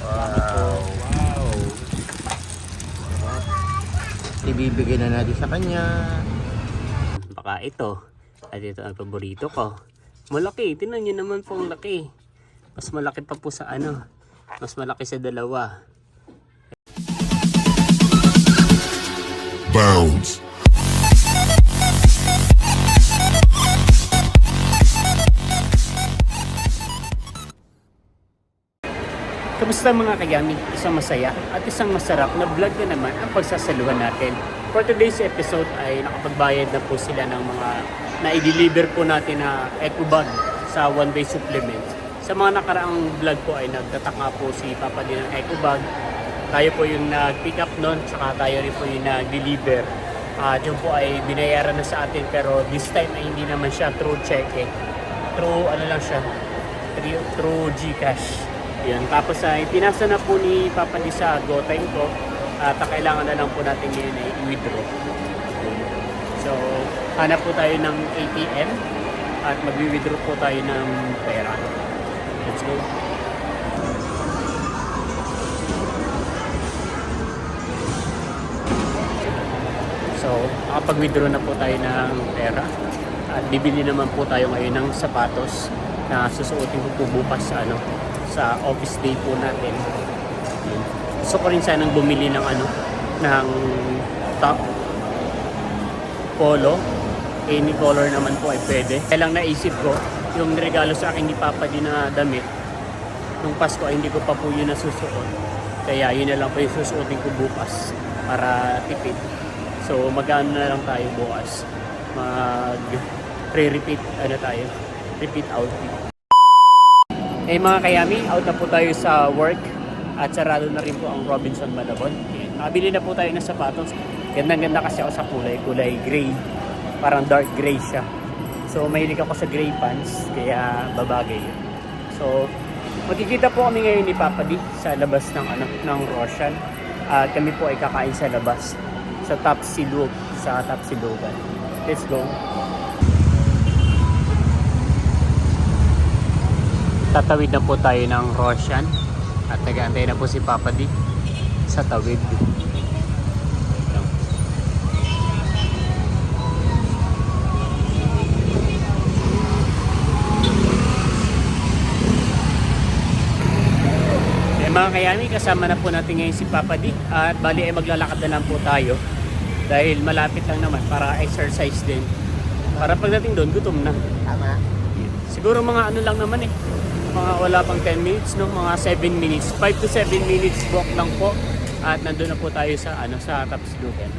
Wow. Wow. Ibibigay na natin sa kanya. Baka ito. At ito ang paborito ko. Malaki. Tingnan nyo naman po ang laki. Mas malaki pa po sa ano. Mas malaki sa dalawa. Bounds. Kamusta mga kayami? Isang masaya at isang masarap na vlog na naman ang pagsasaluhan natin. For today's episode ay nakapagbayad na po sila ng mga na-i-deliver po natin na eco bag sa one day supplement. Sa mga nakaraang vlog po ay nagtataka po si Papa din ng eco bag. Tayo po yung nag-pick up nun, saka tayo rin po yung nag-deliver. Yun po ay binayaran na sa atin pero this time ay hindi naman siya through cheque. Through ano lang siya, through GCash. Yan. Tapos ay pinasa na po ni Papa di sa GoTime ko at kailangan na lang po natin ngayon ay i-withdraw. So, hanap po tayo ng ATM at mag-withdraw po tayo ng pera. Let's go. So, nakapag-withdraw na po tayo ng pera at bibili naman po tayo ngayon ng sapatos na susuotin ko po bukas sa office day po natin. Gusto ko rin sanang bumili ng ng top, polo, any color naman po ay pwede. Kaya lang naisip ko, yung regalo sa akin ni Papa din na damit, nung Pasko ay hindi ko pa po yun nasusuot. Kaya yun na lang po yung susuotin ko bukas para tipid. So magano na lang tayo bukas. Pre-repeat repeat outfit. Eh mga kayami, out na po tayo sa work at sarado na rin po ang Robinson Malabon. Nakabili na po tayo ng sapatos. Gandang-ganda kasi ako sa kulay gray. Parang dark gray siya. So mahilig ako sa gray pants, kaya babagay yun. So magkikita po kami ngayon ni Papa D sa labas ng Roshan. At kami po ay kakain sa labas sa Tapsilog, sa Tapsilogan. Let's go. Tatawid na po tayo ng Roshan at nag-aantay na po si Papa D sa tawid. Mga kayami, kasama na po natin ngayon si Papa D at bali ay maglalakad na lang po tayo dahil malapit lang naman para exercise din. Para pagdating doon, gutom na. Tama. Siguro mga lang naman mga wala pang 10 minutes, no? Mga 7 minutes. 5 to 7 minutes walk lang po. At nandun na po tayo sa sa Tapsilogan.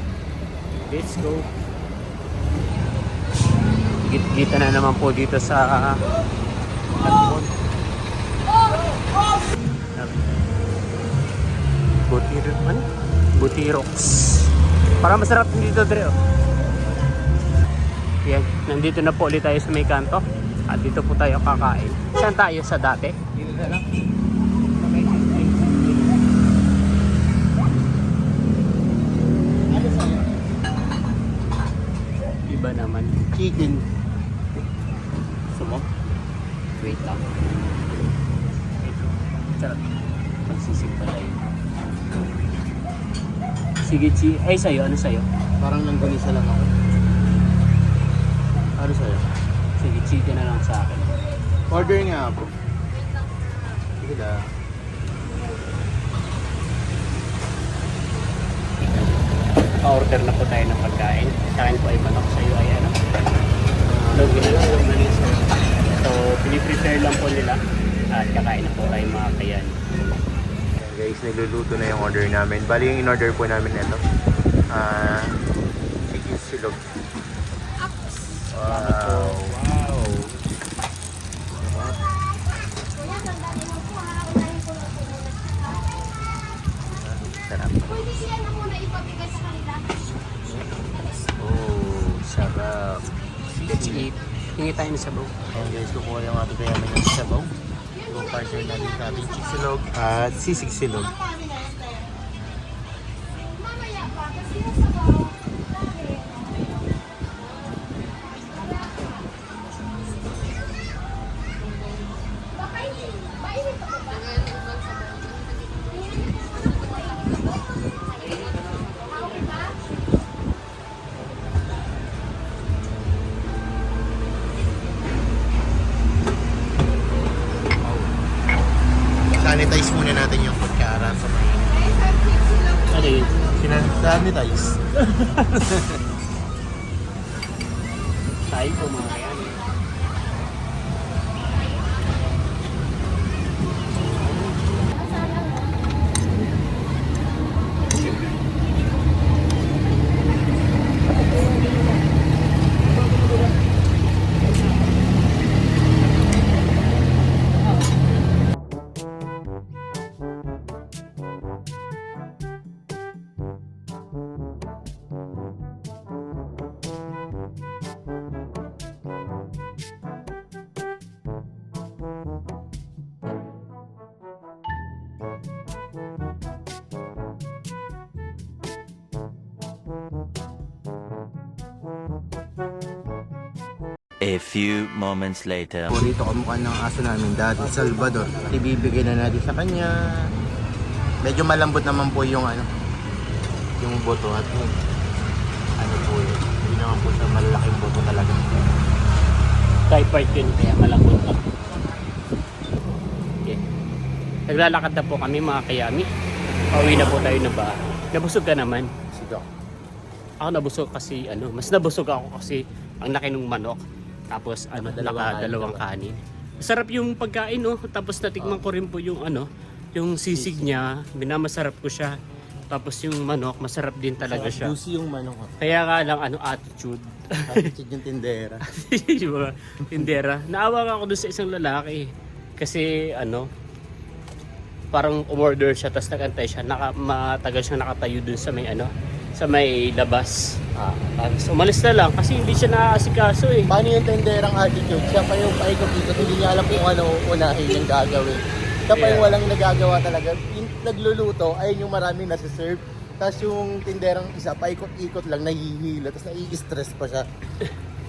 Let's go. Kita na naman po dito sa Butirox. Para masarap din dito, Dre. Yan, nandito na po ulit tayo sa may kanto. At dito po tayo kakain. Saan tayo sa dati? Dito na lang. Iba naman. Chicken. Sumo? Wait lang. Sarap. Magsisig pala yun. Sige, ay sa'yo, ano sa'yo? Parang nanggunisa lang ako. Ano sa'yo? Sige, chicken na lang sa akin. Order nga ako. Sige na. Pa-order na po tayo ng pagkain. Sa akin po ay manok, sa'yo ay logi na lang yung manis. So, piniprepare lang po nila at kakain na po tayo mga kayan. Guys, niluluto na yung order namin. Bali yung in-order po namin ito. Chicken silog. Wow. Wow. Sarap. Oh, sarap. Let's eat. Hingi tayo ng sabaw. Ayan guys, kukuha yung ato kaya namin ng sabaw. Yung partner namin sa ating chicksilog at sisig silog. Sanitize muna natin yung kutsara sa may... Ano yun? Sanitize. Tayo po mga kayami. A few moments later. Burrito kamukha ng aso namin dati, Salvador. Ibibigay na natin sa kanya. Medyo malambot naman po yung yung boto at ano po yun. Hindi naman po siya malalaking boto talaga. Thai part yun, kaya malambot lang. Okay. Naglalakad na po kami mga kayami. Pauwi na po tayo ng bahay. Nabusog ka naman. Sige. Ako nabusog kasi mas nabusog ako kasi ang laki ng manok. Tapos dalawang kanin. Masarap yung pagkain tapos natikman ko rin po yung yung sisig niya, minamasarap ko siya. Tapos yung manok, masarap din talaga siya. Juicy yung manok. Kaya nga lang attitude. Attitude yung tindera. Yung mga tindera. Naawa ako doon sa isang lalaki. Kasi parang umorder siya tapos nagantay siya. Matagal siyang nakatayo doon sa may labas. Tapos umalis na lang kasi hindi siya naaasikaso eh. Paano yung tenderang attitude? Siya pa yung paikot-ikot, hindi niya alam kung ano unahin yung gagawin. Siya pa yung walang nagagawa talaga. Yung nagluluto, ayun yung maraming nasiserve. Tapos yung tinderang isa, paikot-ikot lang, nahihilo, tapos nai-stress pa siya.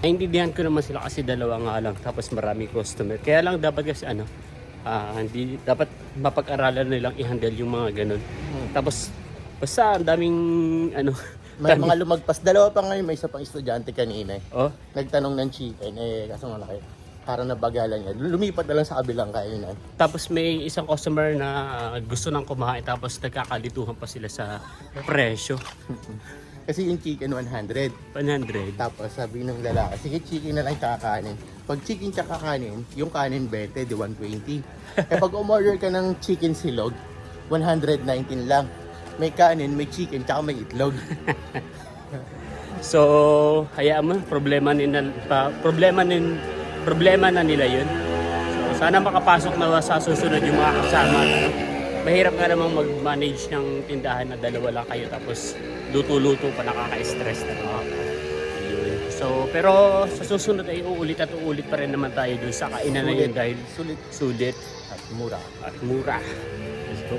Naintindihan ko naman sila kasi dalawa nga lang tapos maraming customer. Kaya lang dapat kasi hindi dapat mapag-aralan nilang i-handle yung mga ganun. Tapos basta ang daming May mga lumagpas. Dalawa pa ngayon, may isa pang estudyante kanina. Oh, Nagtanong ng chicken, kaso malaki. Parang nabagalan niya. Lumipat na lang sa kabilang kainan. tapos may isang customer na gusto nang kumain tapos nagkakalituhan pa sila sa presyo. Kasi yung chicken 100. 100. Tapos sabi ng lalaki, sige chicken na lang kakanin. Pag chicken tsaka kanin, yung kanin 20, di 120. Pag umorder ka ng chicken silog, 119 lang. May kanin, may chicken, tsaka may itlog. So, hayaan mo, problema na nila yun. So, sana makapasok na sa susunod yung mga kasama. Mahirap nga namang mag-manage ng tindahan na dalawa lang kayo tapos luto-luto pa, nakaka-stress na mga. So, pero sa susunod ay uulit pa rin naman tayo dun sa kainan na yun dahil sulit At mura. Let's go.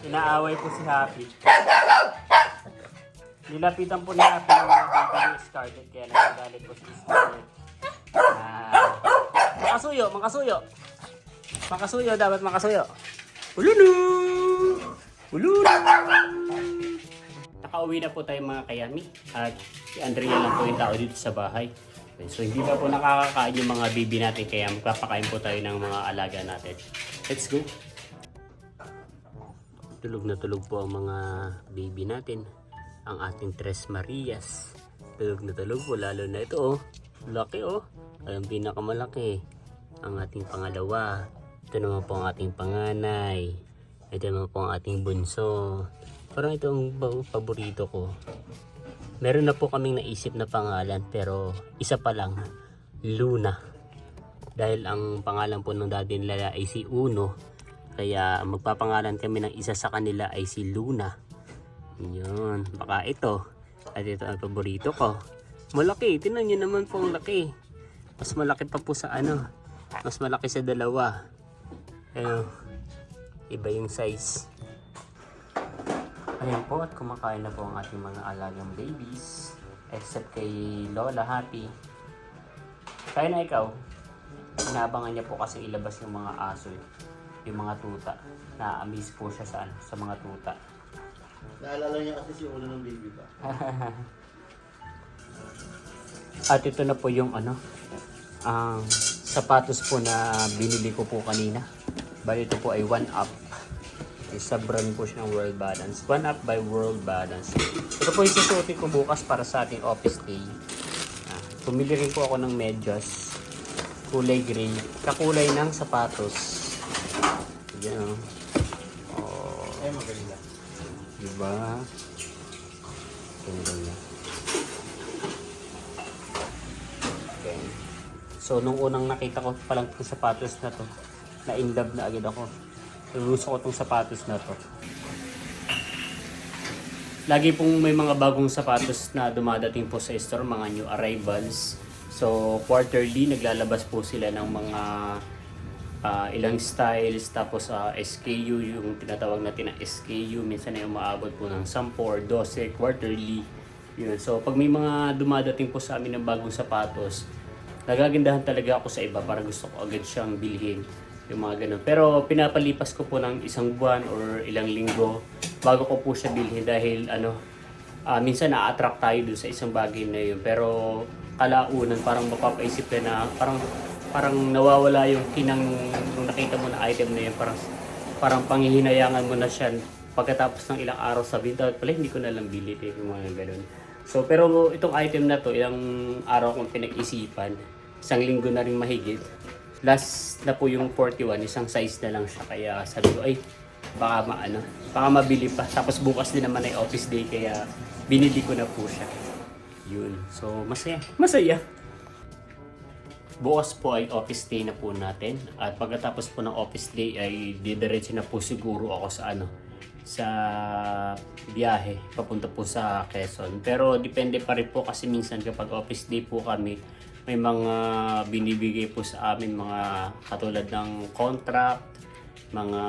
Inaaway po si Happy. Nilapitan po ni Happy yung mga baby ni Scarlett kaya nagagalit po si Scarlett. Makasuyo, dapat makasuyo. Ululu! Nakauwi na po tayo mga kayami at si Andrea lang po yung tao dito sa bahay. So hindi pa po nakakakain yung mga baby natin kaya magpapakain po tayo ng mga alaga natin. Let's go! Tulog na tulog po ang mga baby natin. Ang ating Tres Marias. Tulog na tulog po lalo na ito Laki Ang pinakamalaki. Ang ating pangalawa. Ito naman po ang ating panganay. Ito naman po ang ating bunso. Parang ito ang paborito ko. Meron na po kaming naisip na pangalan pero isa pa lang. Luna. Dahil ang pangalan po ng daddy nila ay si Uno. Kaya magpapangalan kami ng isa sa kanila ay si Luna. Yun. Baka ito. At ito ang paborito ko. Malaki. Tingnan nyo naman po ang laki. Mas malaki pa po sa mas malaki sa dalawa. Iba yung size. Ayan po at kumakain na po ang ating mga alagang babies. Except kay Lola Happy. Kaya na ikaw. Inaabangan niya po kasi ilabas yung mga aso. Yung mga tuta. Na-amaze po siya sa mga tuta. Naalala niya kasi si ulo ng baby pa. At ito na po yung sapatos po na binili ko po kanina. Bali ito po ay 1UP. Isa brand po siya ng World Balance. 1UP by World Balance. Ito po yung susuotin ko bukas para sa ating office day. Pumili rin po ako ng medyas. Kulay gray. Kakulay ng sapatos. Yan o. Oh. Ay, maganda. Diba? Ganda niya. Okay. So, nung unang nakita ko palang itong sapatos na to, na-in love na agad ako. Gusto ko itong sapatos na to. Lagi pong may mga bagong sapatos na dumadating po sa store, mga new arrivals. So, quarterly, naglalabas po sila ng mga ilang styles, tapos SKU, yung tinatawag natin na SKU, minsan ay umaabot po ng 10 or 12 quarterly. Yun. So, pag may mga dumadating po sa amin ng bagong sapatos, nagagandahan talaga ako sa iba para gusto ko agad siyang bilhin. Yung mga ganun. Pero pinapalipas ko po ng isang buwan or ilang linggo bago ko po siya bilhin dahil minsan na-attract tayo dun sa isang bagay na yun. Pero kalaunan parang mapapaisip ka na parang nawawala yung kinang nung nakita mo na item na yun. Parang panghihinayangan mo na siya pagkatapos ng ilang araw sa dapat pala hindi ko na lang bilhin yung mga ganun. So pero itong item na to, ilang araw kong pinag-isipan, isang linggo na rin mahigit. Last na po yung 41, isang size na lang siya. Kaya sabi ko, ay, baka mabili pa. Tapos bukas din naman ay office day, kaya binili ko na po siya. Yun. So, masaya. Bukas po ay office day na po natin. At pagkatapos po ng office day ay didiretso na po siguro ako sa biyahe papunta po sa Quezon. Pero depende pa rin po kasi minsan kapag office day po kami, may mga binibigay po sa amin mga katulad ng contract, mga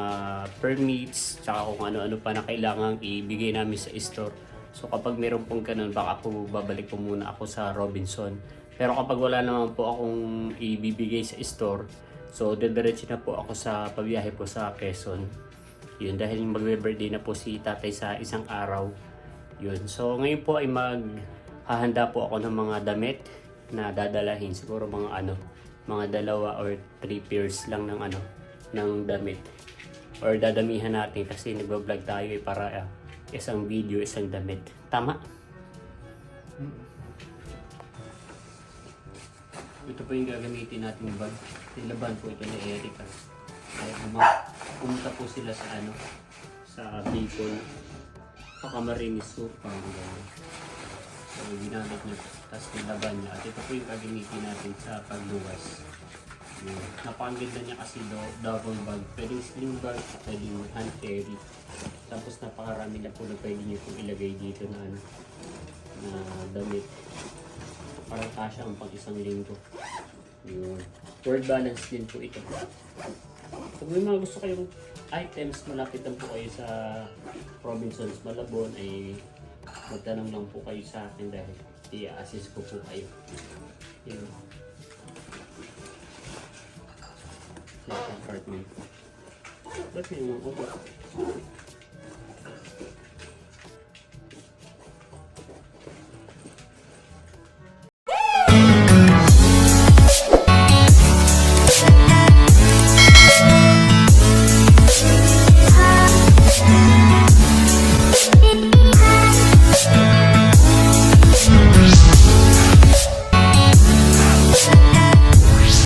permits, tsaka kung ano-ano pa na kailangang ibigay namin sa store. So kapag meron pong ganun, baka po babalik po muna ako sa Robinson. Pero kapag wala naman po akong ibibigay sa store, so didiretso na po ako sa pabiyahe po sa Quezon. Yun, dahil magbe-birthday na po si tatay sa isang araw. Yun, so ngayon po ay maghahanda po ako ng mga damit na dadalahin, siguro mga 2 or 3 pairs lang ng damit, or dadamihan natin kasi nagba-vlog tayo para isang video, isang damit. Tama? Ito po yung gagamitin natin bag. Nilaban po ito ni Erica. Kaya pumunta po sila sa Bicol, Camarines Soup, so ginamit niya, tapos nilaban niya. At ito po yung gagamitin natin sa pagluwas. Napakaganda niya kasi double bag. Pwedeng sling bag, pwedeng hand carry. Tapos napakarami na po na pwede niyo po ilagay dito na damit. Parang kasya ang pang isang linggo. Yun. World Balance din po ito. Kung may mga gusto kayong items, malapit lang po kayo sa Robinsons Malabon, ay magtanong lang po kayo sa akin dahil i-assist ko po kayo. Yun. Sa apartment ko. Ba't may mga